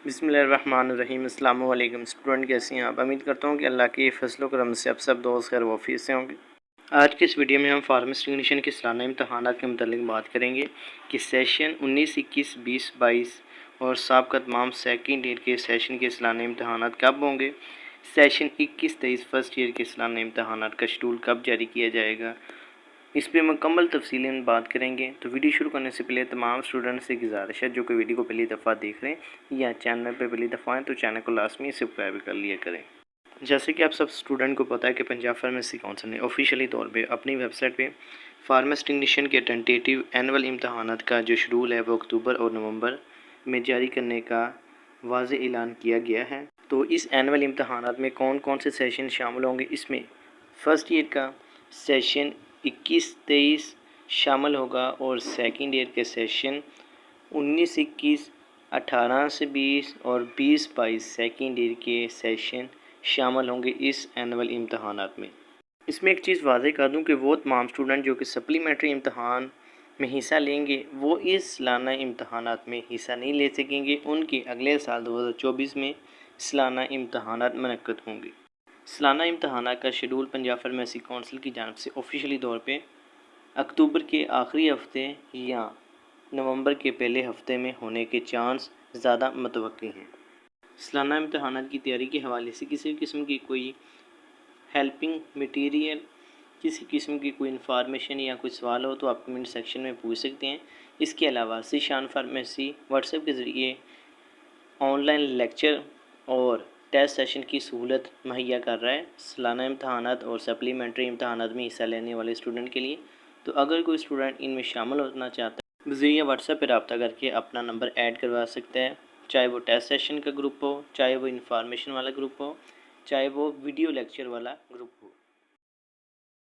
बिस्मिल्लाहिर्रहमानिर्रहीम। अस्सलाम वालेकुम स्टूडेंट, कैसे हैं आप? उम्मीद करता हूँ कि अल्लाह के फजल व करम से आप सब दोस्त खैर वाफियत से होंगे। आज के इस वीडियो में हम फार्मेसी टेक्नीशियन के सालाना इम्तहानात के मुतालिक बात करेंगे कि सेशन 19, 21, 20, 22 और साबका तमाम सेकंड ईयर के सेशन के सालाना इम्तहानात कब होंगे, सेशन 21, 23 फर्स्ट ईयर के सालाना इम्तहानात का शेड्यूल कब जारी किया जाएगा, इस पर मुकम्मल तफसील में बात करेंगे। तो वीडियो शुरू करने से पहले तमाम स्टूडेंट से गुजारिश है जो कि वीडियो को पहली दफ़ा देख रहे हैं या चैनल पर पहली दफ़ा हैं तो चैनल को लाजमी सब्सक्राइब कर लिया करें। जैसे कि आप सब स्टूडेंट को पता है कि पंजाब फार्मेसी काउंसिल ने ऑफिशियली तौर पे अपनी वेबसाइट पे फार्मेसी टेक्नीशियन के टेंटेटिव एनुअल इम्तहानात का जो शेड्यूल है वो अक्टूबर और नवंबर में जारी करने का वाज़ेह ऐलान किया गया है। तो इस एनुअल इम्तहानात में कौन कौन से सेशन शामिल होंगे, इसमें फ़र्स्ट ईयर का सेशन 21-23 शामिल होगा और सेकंड ईयर के सेशन 19-21, 18-20 और 20-22 सेकंड ईयर के सेशन शामिल होंगे इस एनुअल इम्तहानात में। इसमें एक चीज़ वाज़ेह कर दूं कि वो तमाम स्टूडेंट जो कि सप्लीमेंट्री इम्तहान में हिस्सा लेंगे वो इस सालाना इम्तहानात में हिस्सा नहीं ले सकेंगे। उनके अगले साल 2024 में सालाना इम्तहानात मुनक्किद होंगे। सालाना इम्तहानात का शेड्यूल पंजाब फार्मेसी काउंसिल की जानिब से ऑफिशियली तौर पे अक्टूबर के आखिरी हफ्ते या नवंबर के पहले हफ्ते में होने के चांस ज़्यादा मुतवक्की हैं। सालाना इम्तहानात की तैयारी के हवाले से किसी किस्म की कोई हेल्पिंग मटेरियल, किसी किस्म की कोई इन्फॉर्मेशन या कोई सवाल हो तो आप कमेंट सेक्शन में पूछ सकते हैं। इसके अलावा ज़ीशान फार्मेसी व्हाट्सएप के ज़रिए ऑनलाइन लेक्चर और टेस्ट सेशन की सहूलत मुहैया कर रहा है सालाना इम्तहानात और सप्लीमेंट्री इम्तहानात में हिस्सा लेने वाले स्टूडेंट के लिए। तो अगर कोई स्टूडेंट इनमें शामिल होना चाहता है ज़रिए व्हाट्सएप पर रब्ता करके अपना नंबर ऐड करवा सकता है, चाहे वो टेस्ट सेशन का ग्रुप हो, चाहे वो इन्फॉर्मेशन वाला ग्रुप हो, चाहे वो वीडियो लेक्चर वाला ग्रुप